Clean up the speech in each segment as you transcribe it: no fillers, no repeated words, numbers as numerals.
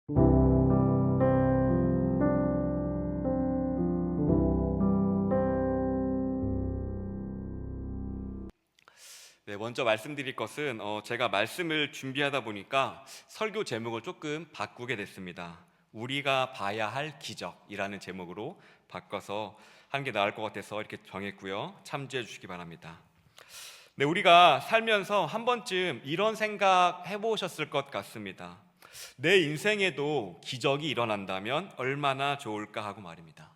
네, 먼저 말씀드릴 것은 제가 말씀을 준비하다 보니까 설교 제목을 조금 바꾸게 됐습니다. 우리가 봐야 할 기적이라는 제목으로 바꿔서 하는 게 나을 것 같아서 이렇게 정했고요. 참조해 주시기 바랍니다. 네, 우리가 살면서 한 번쯤 이런 생각 해보셨을 것 같습니다. 내 인생에도 기적이 일어난다면 얼마나 좋을까 하고 말입니다.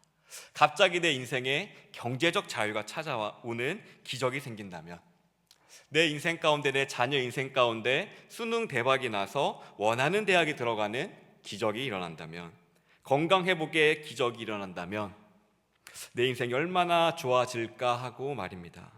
갑자기 내 인생에 경제적 자유가 찾아오는 기적이 생긴다면, 내 인생 가운데, 내 자녀 인생 가운데 수능 대박이 나서 원하는 대학에 들어가는 기적이 일어난다면, 건강 회복의 기적이 일어난다면 내 인생이 얼마나 좋아질까 하고 말입니다.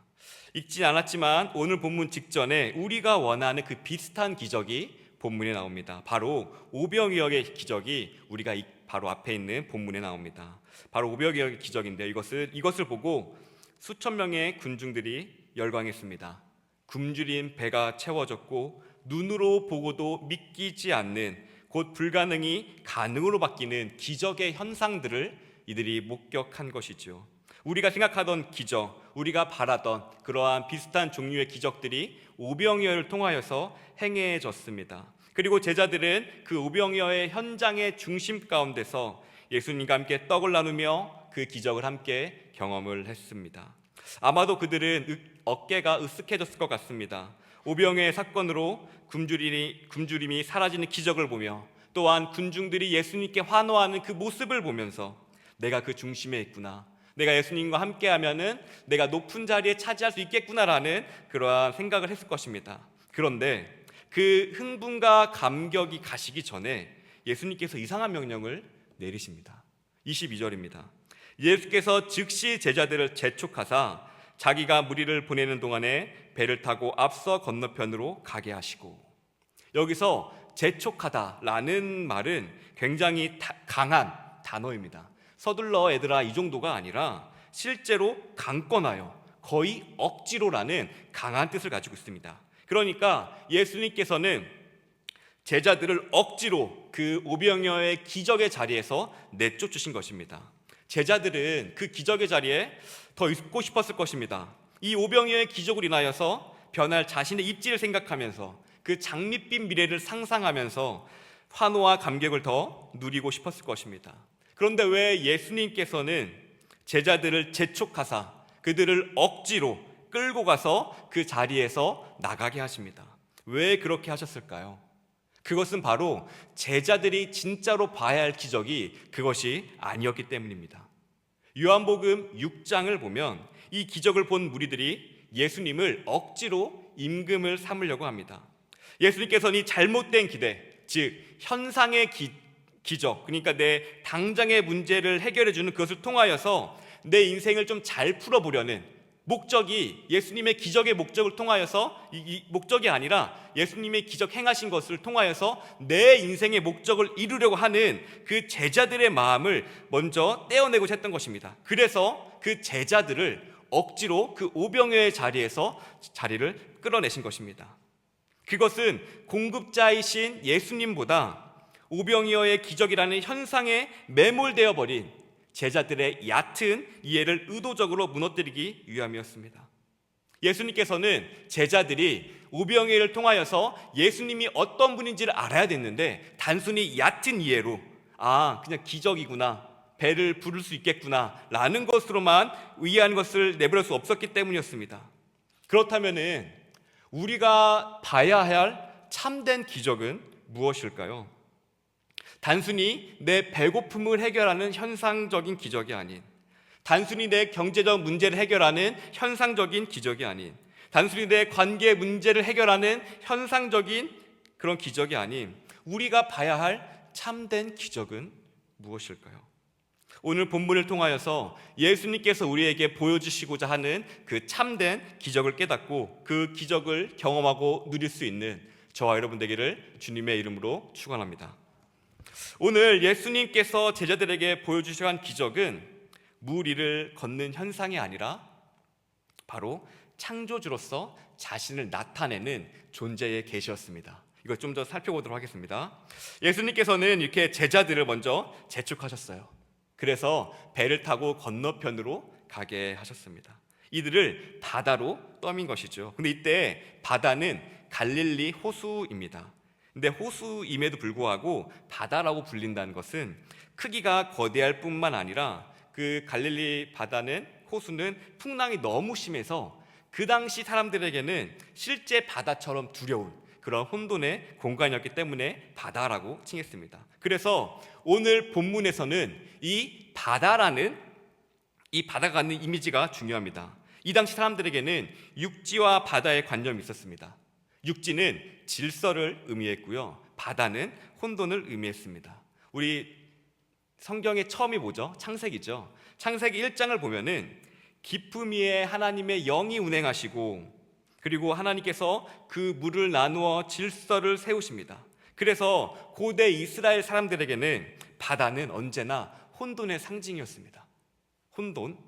읽진 않았지만 오늘 본문 직전에 우리가 원하는 그 비슷한 기적이 본문에 나옵니다. 바로 오병이어의 기적이 우리가 바로 앞에 있는 본문에 나옵니다. 바로 오병이어의 기적인데, 이것을 보고 수천 명의 군중들이 열광했습니다. 굶주린 배가 채워졌고 눈으로 보고도 믿기지 않는, 곧 불가능이 가능으로 바뀌는 기적의 현상들을 이들이 목격한 것이죠. 우리가 생각하던 기적, 우리가 바라던 그러한 비슷한 종류의 기적들이 오병이어를 통하여서 행해졌습니다. 그리고 제자들은 그 오병이어의 현장의 중심 가운데서 예수님과 함께 떡을 나누며 그 기적을 함께 경험을 했습니다. 아마도 그들은 어깨가 으쓱해졌을 것 같습니다. 오병이어의 사건으로 굶주림이 사라지는 기적을 보며, 또한 군중들이 예수님께 환호하는 그 모습을 보면서 내가 그 중심에 있구나, 내가 예수님과 함께하면은 내가 높은 자리에 차지할 수 있겠구나라는 그러한 생각을 했을 것입니다. 그런데 그 흥분과 감격이 가시기 전에 예수님께서 이상한 명령을 내리십니다. 22절입니다. 예수께서 즉시 제자들을 재촉하사 자기가 무리를 보내는 동안에 배를 타고 앞서 건너편으로 가게 하시고, 여기서 재촉하다라는 말은 굉장히 강한 단어입니다. 서둘러 얘들아, 이 정도가 아니라 실제로 강권하여, 거의 억지로라는 강한 뜻을 가지고 있습니다. 그러니까 예수님께서는 제자들을 억지로 그 오병이어의 기적의 자리에서 내쫓으신 것입니다. 제자들은 그 기적의 자리에 더 있고 싶었을 것입니다. 이 오병이어의 기적을 인하여서 변할 자신의 입지를 생각하면서 그 장밋빛 미래를 상상하면서 환호와 감격을 더 누리고 싶었을 것입니다. 그런데 왜 예수님께서는 제자들을 재촉하사 그들을 억지로 끌고 가서 그 자리에서 나가게 하십니다? 왜 그렇게 하셨을까요? 그것은 바로 제자들이 진짜로 봐야 할 기적이 그것이 아니었기 때문입니다. 요한복음 6장을 보면 이 기적을 본 무리들이 예수님을 억지로 임금을 삼으려고 합니다. 예수님께서는 이 잘못된 기대, 즉 현상의 기적, 그러니까 내 당장의 문제를 해결해주는 그것을 통하여서 내 인생을 좀 잘 풀어보려는 목적이, 예수님의 기적의 목적을 통하여서 이 목적이 아니라 예수님의 기적 행하신 것을 통하여서 내 인생의 목적을 이루려고 하는 그 제자들의 마음을 먼저 떼어내고자 했던 것입니다. 그래서 그 제자들을 억지로 그 오병이어의 자리를 끌어내신 것입니다. 그것은 공급자이신 예수님보다 오병이어의 기적이라는 현상에 매몰되어 버린 제자들의 얕은 이해를 의도적으로 무너뜨리기 위함이었습니다. 예수님께서는 제자들이 오병이어를 통하여서 예수님이 어떤 분인지를 알아야 됐는데, 단순히 얕은 이해로 그냥 기적이구나, 배를 부를 수 있겠구나 라는 것으로만 이해하는 것을 내버릴 수 없었기 때문이었습니다. 그렇다면 우리가 봐야 할 참된 기적은 무엇일까요? 단순히 내 배고픔을 해결하는 현상적인 기적이 아닌, 단순히 내 경제적 문제를 해결하는 현상적인 기적이 아닌, 단순히 내 관계 문제를 해결하는 현상적인 그런 기적이 아닌, 우리가 봐야 할 참된 기적은 무엇일까요? 오늘 본문을 통하여서 예수님께서 우리에게 보여주시고자 하는 그 참된 기적을 깨닫고 그 기적을 경험하고 누릴 수 있는 저와 여러분 되기를 주님의 이름으로 축원합니다. 오늘 예수님께서 제자들에게 보여주셔야 한 기적은 물 위를 걷는 현상이 아니라 바로 창조주로서 자신을 나타내는 존재의 계시였습니다. 이걸 좀 더 살펴보도록 하겠습니다. 예수님께서는 이렇게 제자들을 먼저 재촉하셨어요. 그래서 배를 타고 건너편으로 가게 하셨습니다. 이들을 바다로 떠민 것이죠. 근데 이때 바다는 갈릴리 호수입니다. 근데 호수임에도 불구하고 바다라고 불린다는 것은 크기가 거대할 뿐만 아니라 그 갈릴리 바다는 호수는 풍랑이 너무 심해서 그 당시 사람들에게는 실제 바다처럼 두려운 그런 혼돈의 공간이었기 때문에 바다라고 칭했습니다. 그래서 오늘 본문에서는 이 바다가 갖는 이미지가 중요합니다. 이 당시 사람들에게는 육지와 바다의 관념이 있었습니다. 육지는 질서를 의미했고요, 바다는 혼돈을 의미했습니다. 우리 성경의 처음이 뭐죠? 창세기죠. 창세기 1장을 보면은 깊음 위에 하나님의 영이 운행하시고, 그리고 하나님께서 그 물을 나누어 질서를 세우십니다. 그래서 고대 이스라엘 사람들에게는 바다는 언제나 혼돈의 상징이었습니다. 혼돈.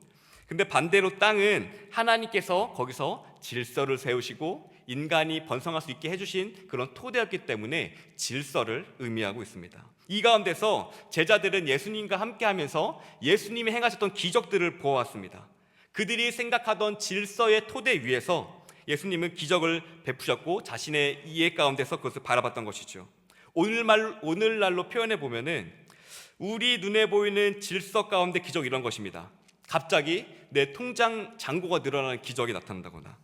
근데 반대로 땅은 하나님께서 거기서 질서를 세우시고 인간이 번성할 수 있게 해주신 그런 토대였기 때문에 질서를 의미하고 있습니다. 이 가운데서 제자들은 예수님과 함께하면서 예수님이 행하셨던 기적들을 보아왔습니다. 그들이 생각하던 질서의 토대 위에서 예수님은 기적을 베푸셨고 자신의 이해 가운데서 그것을 바라봤던 것이죠. 오늘날로 표현해 보면은 우리 눈에 보이는 질서 가운데 기적 이런 것입니다. 갑자기 내 통장 잔고가 늘어나는 기적이 나타난다거나,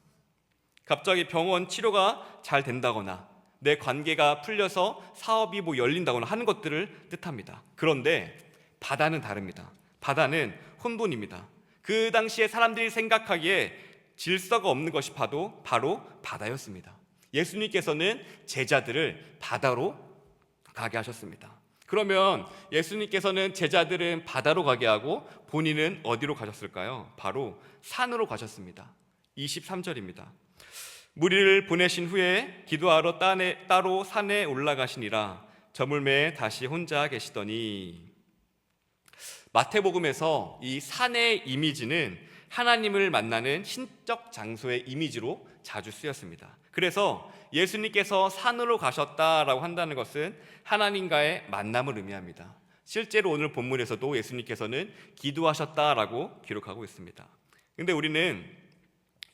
갑자기 병원 치료가 잘 된다거나, 내 관계가 풀려서 사업이 열린다거나 하는 것들을 뜻합니다. 그런데 바다는 다릅니다. 바다는 혼돈입니다. 그 당시에 사람들이 생각하기에 질서가 없는 것이 바로 바다였습니다. 예수님께서는 제자들을 바다로 가게 하셨습니다. 그러면 예수님께서는 제자들은 바다로 가게 하고 본인은 어디로 가셨을까요? 바로 산으로 가셨습니다. 23절입니다. 무리를 보내신 후에 기도하러 따로 산에 올라가시니라. 저물매에 다시 혼자 계시더니. 마태복음에서 이 산의 이미지는 하나님을 만나는 신적 장소의 이미지로 자주 쓰였습니다. 그래서 예수님께서 산으로 가셨다라고 한다는 것은 하나님과의 만남을 의미합니다. 실제로 오늘 본문에서도 예수님께서는 기도하셨다라고 기록하고 있습니다. 근데 우리는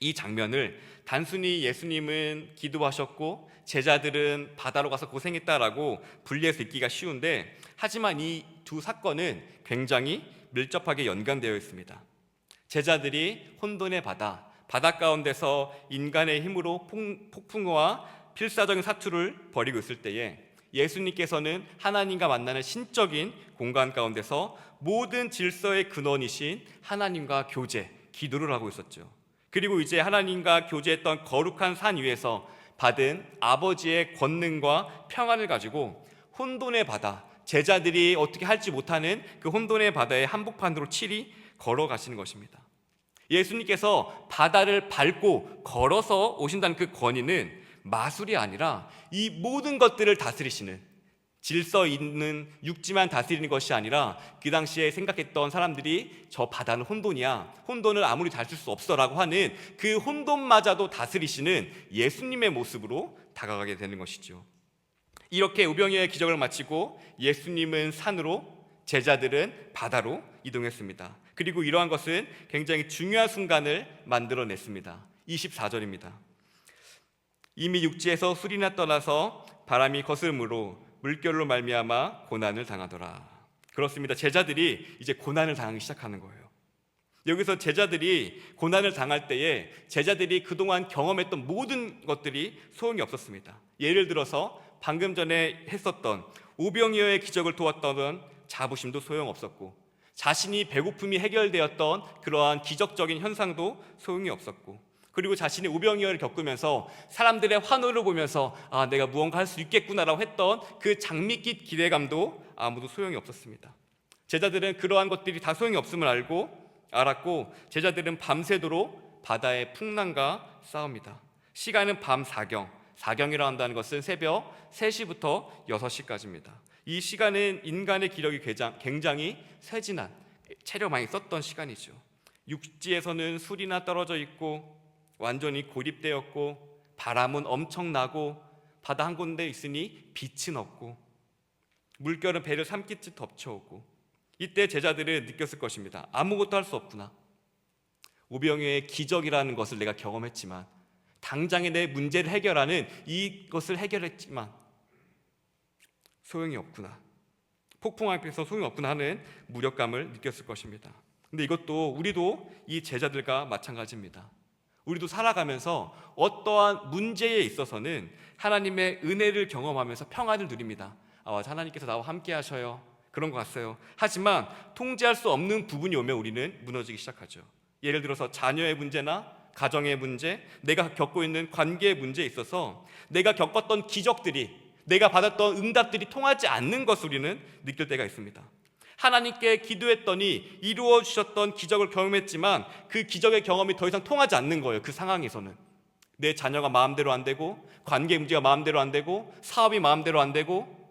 이 장면을 단순히 예수님은 기도하셨고 제자들은 바다로 가서 고생했다라고 분리해서 읽기가 쉬운데, 하지만 이 두 사건은 굉장히 밀접하게 연관되어 있습니다. 제자들이 혼돈의 바다 가운데서 인간의 힘으로 폭풍과 필사적인 사투를 벌이고 있을 때에 예수님께서는 하나님과 만나는 신적인 공간 가운데서 모든 질서의 근원이신 하나님과 교제, 기도를 하고 있었죠. 그리고 이제 하나님과 교제했던 거룩한 산 위에서 받은 아버지의 권능과 평안을 가지고 혼돈의 바다, 제자들이 어떻게 할지 못하는 그 혼돈의 바다의 한복판으로 치리 걸어가시는 것입니다. 예수님께서 바다를 밟고 걸어서 오신다는 그 권위는 마술이 아니라 이 모든 것들을 다스리시는, 질서 있는 육지만 다스리는 것이 아니라 그 당시에 생각했던 사람들이 저 바다는 혼돈이야, 혼돈을 아무리 잘 쓸 수 없어라고 하는 그 혼돈마저도 다스리시는 예수님의 모습으로 다가가게 되는 것이죠. 이렇게 우병이의 기적을 마치고 예수님은 산으로, 제자들은 바다로 이동했습니다. 그리고 이러한 것은 굉장히 중요한 순간을 만들어냈습니다. 24절입니다. 이미 육지에서 술이나 떠나서 바람이 거스름으로 물결로 말미암아 고난을 당하더라. 그렇습니다. 제자들이 이제 고난을 당하기 시작하는 거예요. 여기서 제자들이 고난을 당할 때에 제자들이 그동안 경험했던 모든 것들이 소용이 없었습니다. 예를 들어서 방금 전에 했었던 오병이어의 기적을 도왔던 자부심도 소용없었고, 자신이 배고픔이 해결되었던 그러한 기적적인 현상도 소용이 없었고, 그리고 자신이 오병이어를 겪으면서 사람들의 환호를 보면서 내가 무언가 할 수 있겠구나라고 했던 그 장밋빛 기대감도 아무도 소용이 없었습니다. 제자들은 그러한 것들이 다 소용이 없음을 알았고 제자들은 밤새도록 바다의 풍랑과 싸웁니다. 시간은 밤 4경이라 한다는 것은 새벽 3시부터 6시까지입니다. 이 시간은 인간의 기력이 굉장히 쇠진한, 체력 많이 썼던 시간이죠. 육지에서는 술이나 떨어져 있고 완전히 고립되었고 바람은 엄청나고 바다 한 군데 있으니 빛은 없고 물결은 배를 삼키듯 덮쳐오고, 이때 제자들은 느꼈을 것입니다. 아무것도 할 수 없구나. 오병이어의 기적이라는 것을 내가 경험했지만, 당장의 내 문제를 해결하는 이것을 해결했지만 소용이 없구나. 폭풍 앞에서 소용이 없구나 하는 무력감을 느꼈을 것입니다. 근데 우리도 이 제자들과 마찬가지입니다. 우리도 살아가면서 어떠한 문제에 있어서는 하나님의 은혜를 경험하면서 평안을 누립니다. 하나님께서 나와 함께 하셔요. 그런 것 같아요. 하지만 통제할 수 없는 부분이 오면 우리는 무너지기 시작하죠. 예를 들어서 자녀의 문제나 가정의 문제, 내가 겪고 있는 관계의 문제에 있어서 내가 겪었던 기적들이, 내가 받았던 응답들이 통하지 않는 것을 우리는 느낄 때가 있습니다. 하나님께 기도했더니 이루어 주셨던 기적을 경험했지만 그 기적의 경험이 더 이상 통하지 않는 거예요. 그 상황에서는 내 자녀가 마음대로 안 되고, 관계 문제가 마음대로 안 되고, 사업이 마음대로 안 되고,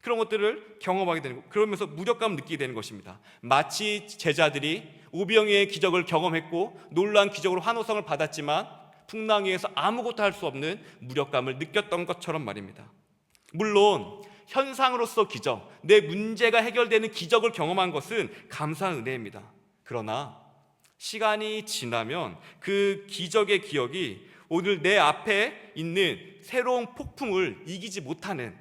그런 것들을 경험하게 되는 거. 그러면서 무력감을 느끼게 되는 것입니다. 마치 제자들이 오병이어의 기적을 경험했고 놀라운 기적으로 환호성을 받았지만 풍랑 위에서 아무것도 할 수 없는 무력감을 느꼈던 것처럼 말입니다. 물론 현상으로서 기적, 내 문제가 해결되는 기적을 경험한 것은 감사한 은혜입니다. 그러나 시간이 지나면 그 기적의 기억이 오늘 내 앞에 있는 새로운 폭풍을 이기지 못하는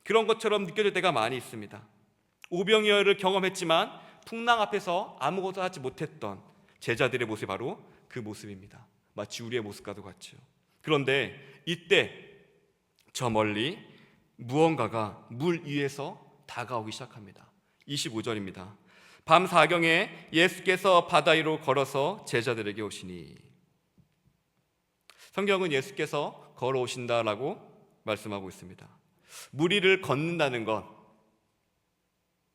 그런 것처럼 느껴질 때가 많이 있습니다. 오병이어를 경험했지만 풍랑 앞에서 아무것도 하지 못했던 제자들의 모습이 바로 그 모습입니다. 마치 우리의 모습과도 같죠. 그런데 이때 저 멀리 무언가가 물 위에서 다가오기 시작합니다. 25절입니다. 밤 사경에 예수께서 바다 위로 걸어서 제자들에게 오시니, 성경은 예수께서 걸어오신다라고 말씀하고 있습니다. 물 위를 걷는다는 것,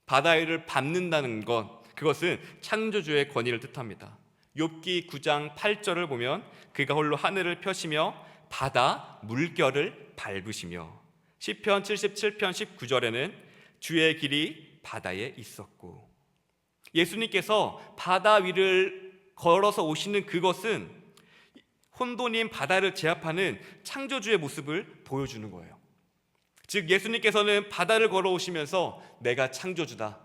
바다 위를 밟는다는 것, 그것은 창조주의 권위를 뜻합니다. 욥기 9장 8절을 보면 그가 홀로 하늘을 펴시며 바다 물결을 밟으시며, 시편 77편 19절에는 주의 길이 바다에 있었고, 예수님께서 바다 위를 걸어서 오시는 그것은 혼돈인 바다를 제압하는 창조주의 모습을 보여주는 거예요. 즉 예수님께서는 바다를 걸어오시면서 내가 창조주다,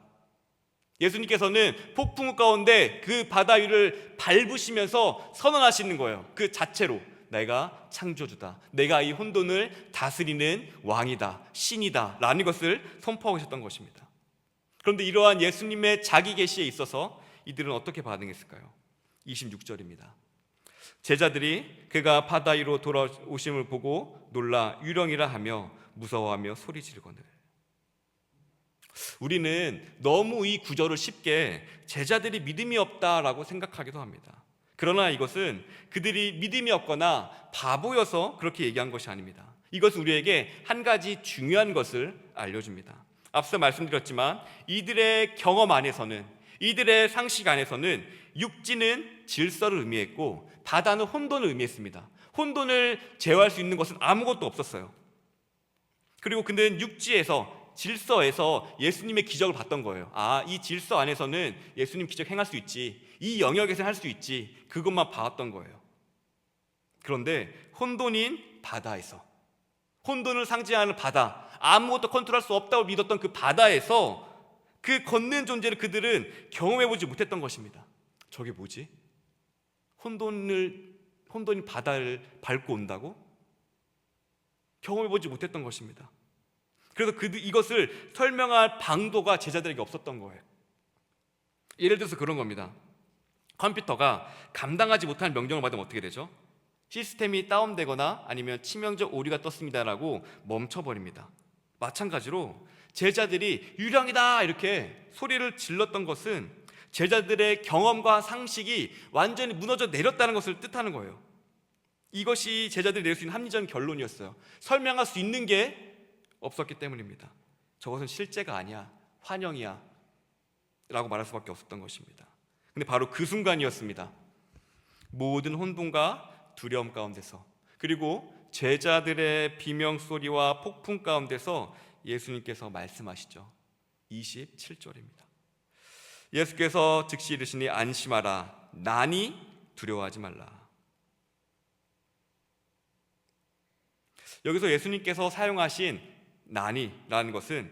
예수님께서는 폭풍 가운데 그 바다 위를 밟으시면서 선언하시는 거예요. 그 자체로 내가 창조주다, 내가 이 혼돈을 다스리는 왕이다, 신이다 라는 것을 선포하고 계셨던 것입니다. 그런데 이러한 예수님의 자기 계시에 있어서 이들은 어떻게 반응했을까요? 26절입니다. 제자들이 그가 바다 위로 돌아오심을 보고 놀라 유령이라 하며 무서워하며 소리 지르거늘. 우리는 너무 이 구절을 쉽게 제자들이 믿음이 없다라고 생각하기도 합니다. 그러나 이것은 그들이 믿음이 없거나 바보여서 그렇게 얘기한 것이 아닙니다. 이것은 우리에게 한 가지 중요한 것을 알려줍니다. 앞서 말씀드렸지만 이들의 경험 안에서는, 이들의 상식 안에서는 육지는 질서를 의미했고 바다는 혼돈을 의미했습니다. 혼돈을 제어할 수 있는 것은 아무것도 없었어요. 그리고 그는 육지에서, 질서에서 예수님의 기적을 봤던 거예요. 이 질서 안에서는 예수님 기적 행할 수 있지, 이 영역에서 할 수 있지, 그것만 봐왔던 거예요. 그런데 혼돈인 바다에서, 혼돈을 상징하는 바다, 아무것도 컨트롤할 수 없다고 믿었던 그 바다에서 그 걷는 존재를 그들은 경험해보지 못했던 것입니다. 저게 뭐지? 혼돈인 바다를 밟고 온다고? 경험해보지 못했던 것입니다. 그래서 이것을 설명할 방도가 제자들에게 없었던 거예요. 예를 들어서 그런 겁니다. 컴퓨터가 감당하지 못할 명령을 받으면 어떻게 되죠? 시스템이 다운되거나 아니면 치명적 오류가 떴습니다라고 멈춰버립니다. 마찬가지로 제자들이 유령이다 이렇게 소리를 질렀던 것은 제자들의 경험과 상식이 완전히 무너져 내렸다는 것을 뜻하는 거예요. 이것이 제자들이 낼 수 있는 합리적인 결론이었어요. 설명할 수 있는 게 없었기 때문입니다. 저것은 실제가 아니야, 환영이야 라고 말할 수밖에 없었던 것입니다. 근데 바로 그 순간이었습니다. 모든 혼돈과 두려움 가운데서, 그리고 제자들의 비명소리와 폭풍 가운데서 예수님께서 말씀하시죠. 27절입니다. 예수께서 즉시 이르시니 안심하라, 나니 두려워하지 말라. 여기서 예수님께서 사용하신 난이라는 것은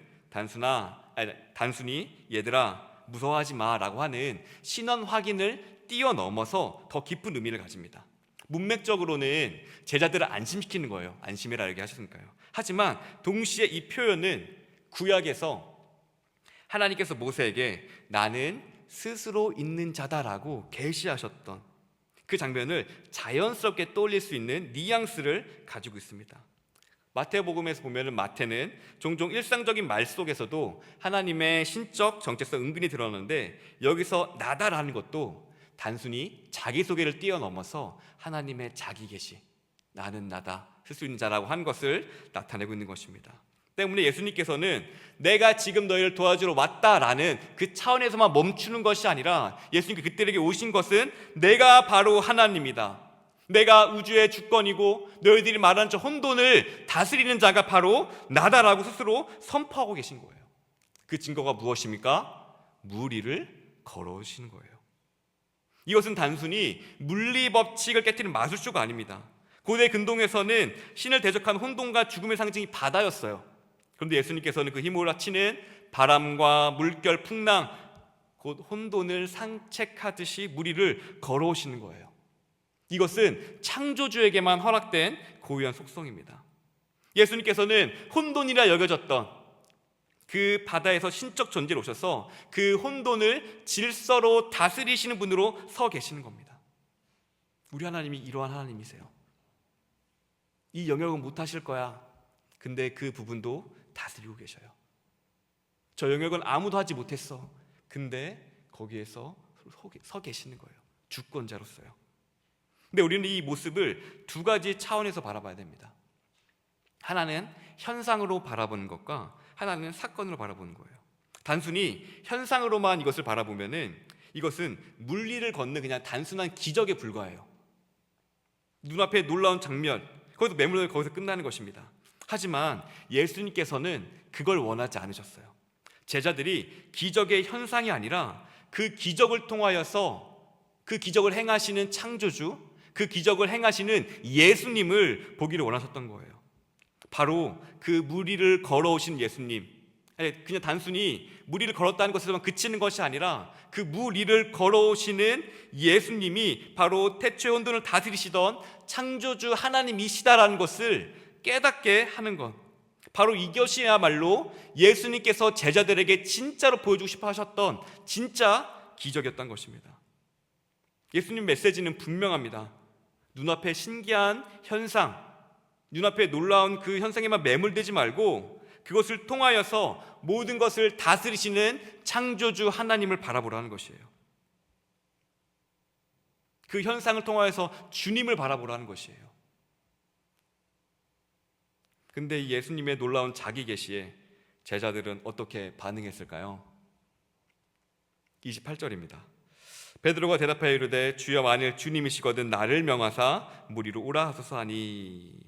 단순히 얘들아 무서워하지 마라고 하는 신원 확인을 뛰어넘어서 더 깊은 의미를 가집니다. 문맥적으로는 제자들을 안심시키는 거예요. 안심해라 이렇게 하셨으니까요. 하지만 동시에 이 표현은 구약에서 하나님께서 모세에게 나는 스스로 있는 자다라고 계시하셨던 그 장면을 자연스럽게 떠올릴 수 있는 뉘앙스를 가지고 있습니다. 마태복음에서 보면은 마태는 종종 일상적인 말 속에서도 하나님의 신적 정체성 은근히 드러나는데 여기서 나다라는 것도 단순히 자기소개를 뛰어넘어서 하나님의 자기 계시, 나는 나다, 쓸 수 있는 자라고 한 것을 나타내고 있는 것입니다. 때문에 예수님께서는 내가 지금 너희를 도와주러 왔다라는 그 차원에서만 멈추는 것이 아니라 예수님께 그들에게 오신 것은 내가 바로 하나님이다, 내가 우주의 주권이고 너희들이 말하는 저 혼돈을 다스리는 자가 바로 나다라고 스스로 선포하고 계신 거예요. 그 증거가 무엇입니까? 물 위를 걸어오시는 거예요. 이것은 단순히 물리 법칙을 깨트리는 마술쇼가 아닙니다. 고대 근동에서는 신을 대적한 혼돈과 죽음의 상징이 바다였어요. 그런데 예수님께서는 그 휘몰아치는 바람과 물결, 풍랑, 곧 혼돈을 상책하듯이 물 위를 걸어오시는 거예요. 이것은 창조주에게만 허락된 고유한 속성입니다. 예수님께서는 혼돈이라 여겨졌던 그 바다에서 신적 존재로 오셔서 그 혼돈을 질서로 다스리시는 분으로 서 계시는 겁니다. 우리 하나님이 이러한 하나님이세요. 이 영역은 못하실 거야. 근데 그 부분도 다스리고 계셔요. 저 영역은 아무도 하지 못했어. 근데 거기에서 서 계시는 거예요. 주권자로서요. 근데 우리는 이 모습을 두 가지 차원에서 바라봐야 됩니다. 하나는 현상으로 바라보는 것과 하나는 사건으로 바라보는 거예요. 단순히 현상으로만 이것을 바라보면은 이것은 물리를 걷는 그냥 단순한 기적에 불과해요. 눈앞에 놀라운 장면, 거기서 매몰되어 거기서 끝나는 것입니다. 하지만 예수님께서는 그걸 원하지 않으셨어요. 제자들이 기적의 현상이 아니라 그 기적을 통하여서 그 기적을 행하시는 창조주, 그 기적을 행하시는 예수님을 보기를 원하셨던 거예요. 바로 그 물 위를 걸어오신 예수님, 그냥 단순히 물 위를 걸었다는 것에서만 그치는 것이 아니라 그 물 위를 걸어오시는 예수님이 바로 태초의 혼돈을 다스리시던 창조주 하나님이시다라는 것을 깨닫게 하는 것, 바로 이것이야말로 예수님께서 제자들에게 진짜로 보여주고 싶어 하셨던 진짜 기적이었던 것입니다. 예수님 메시지는 분명합니다. 눈앞에 신기한 현상, 눈앞에 놀라운 그 현상에만 매몰되지 말고 그것을 통하여서 모든 것을 다스리시는 창조주 하나님을 바라보라는 것이에요. 그 현상을 통하여서 주님을 바라보라는 것이에요. 근데 이 예수님의 놀라운 자기 계시에 제자들은 어떻게 반응했을까요? 28절입니다. 베드로가 대답하여 이르되 주여 만일 주님이시거든 나를 명하사 물 위로 오라 하소서 하니.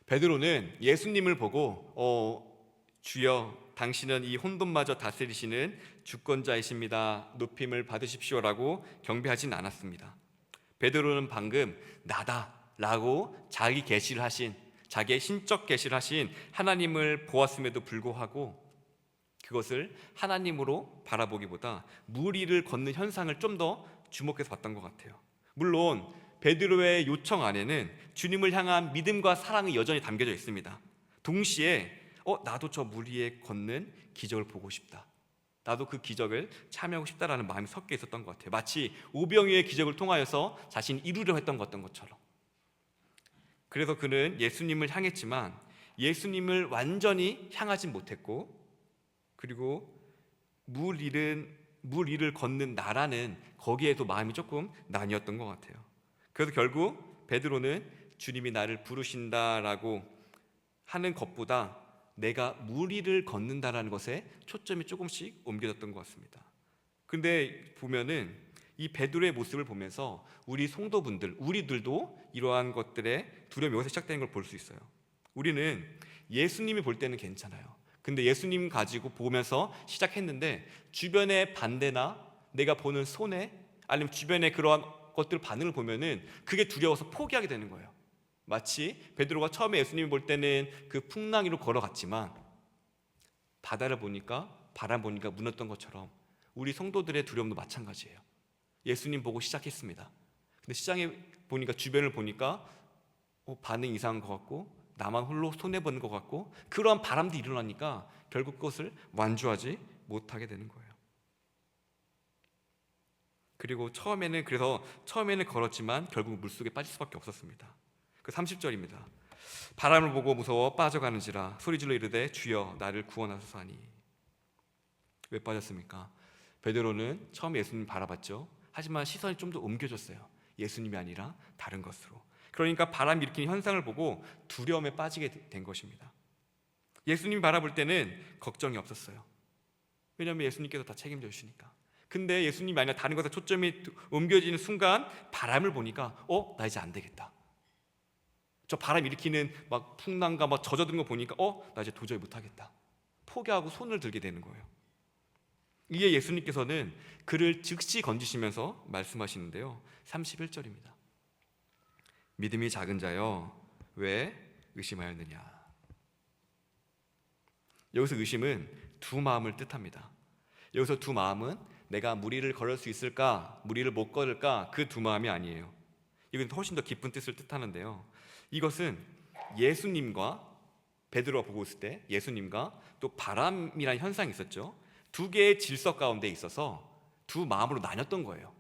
베드로는 예수님을 보고 주여 당신은 이 혼돈마저 다스리시는 주권자이십니다, 높임을 받으십시오라고 경배하진 않았습니다. 베드로는 방금 나다 라고 자기 계시를 하신, 자기의 신적 계시를 하신 하나님을 보았음에도 불구하고 그것을 하나님으로 바라보기보다 물 위를 걷는 현상을 좀 더 주목해서 봤던 것 같아요. 물론 베드로의 요청 안에는 주님을 향한 믿음과 사랑이 여전히 담겨져 있습니다. 동시에 나도 저 물 위에 걷는 기적을 보고 싶다, 나도 그 기적을 참여하고 싶다라는 마음이 섞여 있었던 것 같아요. 마치 오병이어의 기적을 통하여서 자신이 이루려 했던 것처럼. 그래서 그는 예수님을 향했지만 예수님을 완전히 향하진 못했고, 그리고 물 위를 걷는 나라는 거기에도 마음이 조금 나뉘었던 것 같아요. 그래서 결국 베드로는 주님이 나를 부르신다라고 하는 것보다 내가 물 위를 걷는다라는 것에 초점이 조금씩 옮겨졌던 것 같습니다. 근데 보면은 이 베드로의 모습을 보면서 우리 성도분들, 우리들도 이러한 것들의 두려움이 여기서 시작되는 걸 볼 수 있어요. 우리는 예수님이 볼 때는 괜찮아요. 근데 예수님 가지고 보면서 시작했는데 주변의 반대나 내가 보는 손해, 아니면 주변의 그러한 것들 반응을 보면은 그게 두려워서 포기하게 되는 거예요. 마치 베드로가 처음에 예수님이 볼 때는 그 풍랑 위로 걸어갔지만 바다를 보니까 바람 보니까 무너졌던 것처럼 우리 성도들의 두려움도 마찬가지예요. 예수님 보고 시작했습니다. 근데 시장에 보니까 주변을 보니까 반응 이상한 것 같고 나만 홀로 손해보는 것 같고 그러한 바람도 일어나니까 결국 그것을 완주하지 못하게 되는 거예요. 그리고 처음에는 걸었지만 결국 물속에 빠질 수밖에 없었습니다. 그 30절입니다. 바람을 보고 무서워 빠져가는지라 소리질러 이르되 주여 나를 구원하소서 하니. 왜 빠졌습니까? 베드로는 처음에 예수님 바라봤죠. 하지만 시선이 좀 더 옮겨졌어요. 예수님이 아니라 다른 것으로. 그러니까 바람이 일으키는 현상을 보고 두려움에 빠지게 된 것입니다. 예수님이 바라볼 때는 걱정이 없었어요. 왜냐하면 예수님께서 다 책임져 주시니까. 근데 예수님이 아니라 다른 것에 초점이 옮겨지는 순간 바람을 보니까 나 이제 안 되겠다. 저 바람 일으키는 막 풍랑과 막 젖어드는 거 보니까 나 이제 도저히 못하겠다. 포기하고 손을 들게 되는 거예요. 이에 예수님께서는 그를 즉시 건지시면서 말씀하시는데요. 31절입니다. 믿음이 작은 자여 왜 의심하였느냐. 여기서 의심은 두 마음을 뜻합니다. 여기서 두 마음은 내가 무리를 걸을 수 있을까, 무리를 못 걸을까, 그 두 마음이 아니에요. 이건 훨씬 더 깊은 뜻을 뜻하는데요. 이것은 예수님과 베드로가 보고 있을 때 예수님과 또 바람이라는 현상이 있었죠. 두 개의 질서 가운데 있어서 두 마음으로 나뉘었던 거예요.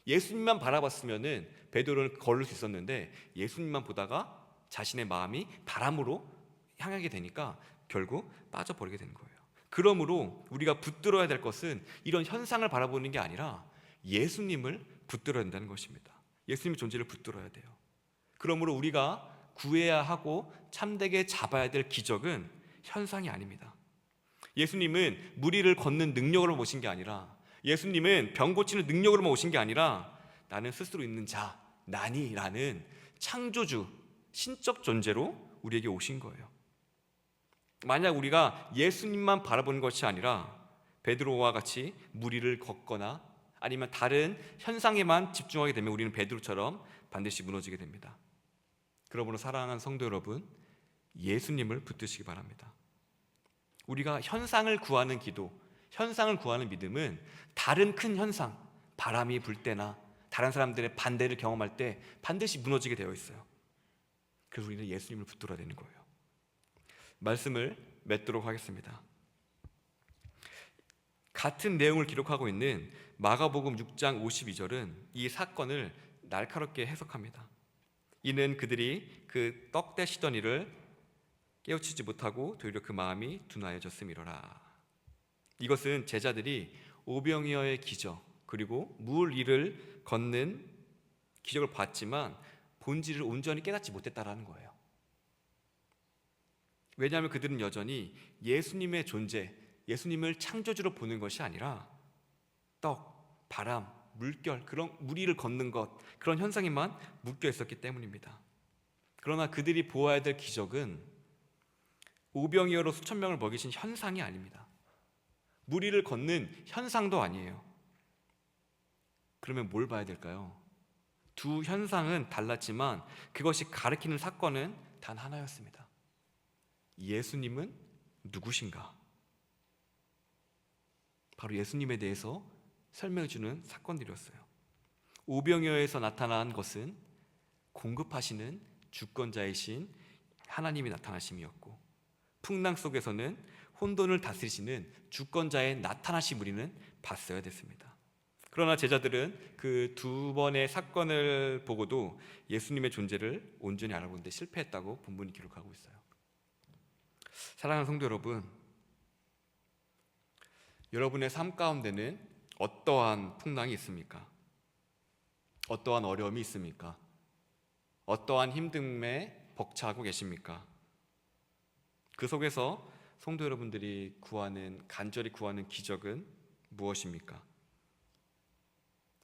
예수님만 바라봤으면은 베드로는 걸을 수 있었는데 예수님만 보다가 자신의 마음이 바람으로 향하게 되니까 결국 빠져버리게 된 거예요. 그러므로 우리가 붙들어야 될 것은 이런 현상을 바라보는 게 아니라 예수님을 붙들어야 된다는 것입니다. 예수님의 존재를 붙들어야 돼요. 그러므로 우리가 구해야 하고 참되게 잡아야 될 기적은 현상이 아닙니다. 예수님은 무리를 걷는 능력으로 오신 게 아니라, 예수님은 병 고치는 능력으로만 오신 게 아니라 나는 스스로 있는 자, 나니라는 창조주, 신적 존재로 우리에게 오신 거예요. 만약 우리가 예수님만 바라보는 것이 아니라 베드로와 같이 무리를 걷거나 아니면 다른 현상에만 집중하게 되면 우리는 베드로처럼 반드시 무너지게 됩니다. 그러므로 사랑하는 성도 여러분, 예수님을 붙드시기 바랍니다. 우리가 현상을 구하는 기도, 현상을 구하는 믿음은 다른 큰 현상, 바람이 불 때나 다른 사람들의 반대를 경험할 때 반드시 무너지게 되어 있어요. 그래서 우리는 예수님을 붙들어야 되는 거예요. 말씀을 맺도록 하겠습니다. 같은 내용을 기록하고 있는 마가복음 6장 52절은 이 사건을 날카롭게 해석합니다. 이는 그들이 그 떡 떼시던 이를 깨우치지 못하고 도리어 그 마음이 둔하여졌음이로라. 이것은 제자들이 오병이어의 기적 그리고 물 위를 걷는 기적을 봤지만 본질을 온전히 깨닫지 못했다라는 거예요. 왜냐하면 그들은 여전히 예수님의 존재, 예수님을 창조주로 보는 것이 아니라 떡, 바람, 물결, 그런 물 위를 걷는 것, 그런 현상에만 묶여 있었기 때문입니다. 그러나 그들이 보아야 될 기적은 오병이어로 수천 명을 먹이신 현상이 아닙니다. 물 위를 걷는 현상도 아니에요. 그러면 뭘 봐야 될까요? 두 현상은 달랐지만 그것이 가리키는 사건은 단 하나였습니다. 예수님은 누구신가? 바로 예수님에 대해서 설명해 주는 사건들이었어요. 오병이어에서 나타난 것은 공급하시는 주권자이신 하나님이 나타나심이었고, 풍랑 속에서는 혼돈을 다스리시는 주권자의 나타나심을 우리는 봤어야 됐습니다. 그러나 제자들은 그 두 번의 사건을 보고도 예수님의 존재를 온전히 알아보는데 실패했다고 본문이 기록하고 있어요. 사랑하는 성도 여러분, 여러분의 삶 가운데는 어떠한 풍랑이 있습니까? 어떠한 어려움이 있습니까? 어떠한 힘듦에 벅차고 계십니까? 그 속에서 성도 여러분들이 간절히 구하는 기적은 무엇입니까?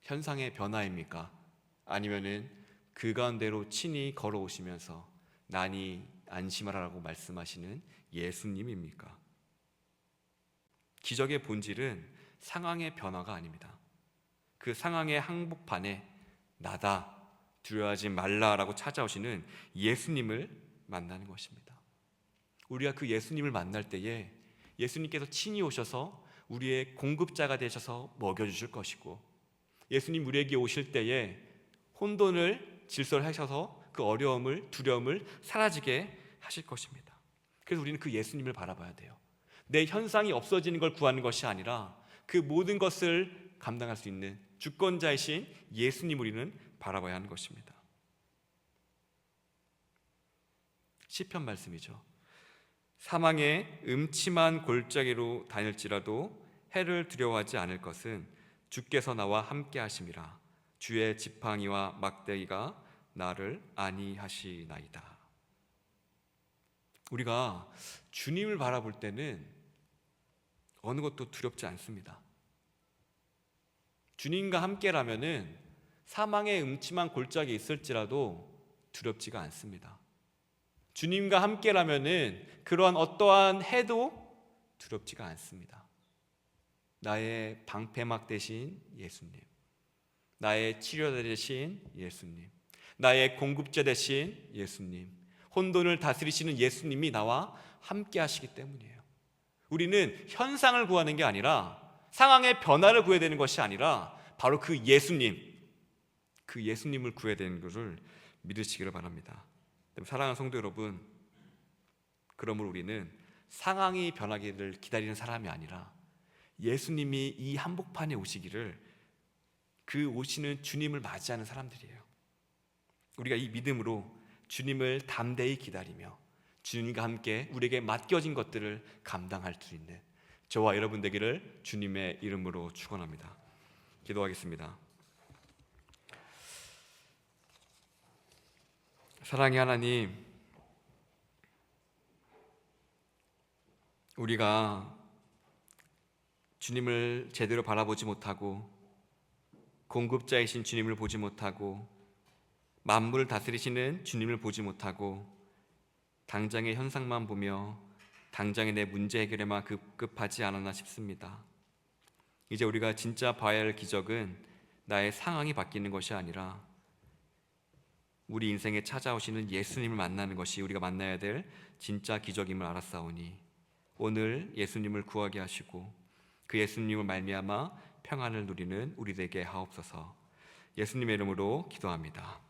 현상의 변화입니까? 아니면은 그 가운데로 친히 걸어오시면서 나니 안심하라고 말씀하시는 예수님입니까? 기적의 본질은 상황의 변화가 아닙니다. 그 상황의 항복판에 나다, 두려워하지 말라라고 찾아오시는 예수님을 만나는 것입니다. 우리가 그 예수님을 만날 때에 예수님께서 친히 오셔서 우리의 공급자가 되셔서 먹여주실 것이고, 예수님 우리에게 오실 때에 혼돈을 질서하셔서 그 어려움을, 두려움을 사라지게 하실 것입니다. 그래서 우리는 그 예수님을 바라봐야 돼요. 내 현상이 없어지는 걸 구하는 것이 아니라 그 모든 것을 감당할 수 있는 주권자이신 예수님 우리는 바라봐야 하는 것입니다. 시편 말씀이죠. 사망의 음침한 골짜기로 다닐지라도 해를 두려워하지 않을 것은 주께서 나와 함께 하심이라. 주의 지팡이와 막대기가 나를 안위하시나이다. 우리가 주님을 바라볼 때는 어느 것도 두렵지 않습니다. 주님과 함께라면은 사망의 음침한 골짜기에 있을지라도 두렵지가 않습니다. 주님과 함께라면은 그러한 어떠한 해도 두렵지가 않습니다. 나의 방패막 되신 예수님, 나의 치료자 되신 예수님, 나의 공급자 되신 예수님, 혼돈을 다스리시는 예수님이 나와 함께 하시기 때문이에요. 우리는 현상을 구하는 게 아니라, 상황의 변화를 구해야 되는 것이 아니라 바로 그 예수님, 그 예수님을 구해야 되는 것을 믿으시기를 바랍니다. 사랑하는 성도 여러분, 그러므로 우리는 상황이 변하기를 기다리는 사람이 아니라 예수님이 이 한복판에 오시기를, 그 오시는 주님을 맞이하는 사람들이에요. 우리가 이 믿음으로 주님을 담대히 기다리며 주님과 함께 우리에게 맡겨진 것들을 감당할 수 있는 저와 여러분 되기를 주님의 이름으로 축원합니다. 기도하겠습니다. 사랑의 하나님, 우리가 주님을 제대로 바라보지 못하고 공급자이신 주님을 보지 못하고 만물을 다스리시는 주님을 보지 못하고 당장의 현상만 보며 당장의 내 문제 해결에만 급급하지 않았나 싶습니다. 이제 우리가 진짜 봐야 할 기적은 나의 상황이 바뀌는 것이 아니라 우리 인생에 찾아오시는 예수님을 만나는 것이 우리가 만나야 될 진짜 기적임을 알았사오니 오늘 예수님을 구하게 하시고 그 예수님을 말미암아 평안을 누리는 우리에게 하옵소서. 예수님의 이름으로 기도합니다.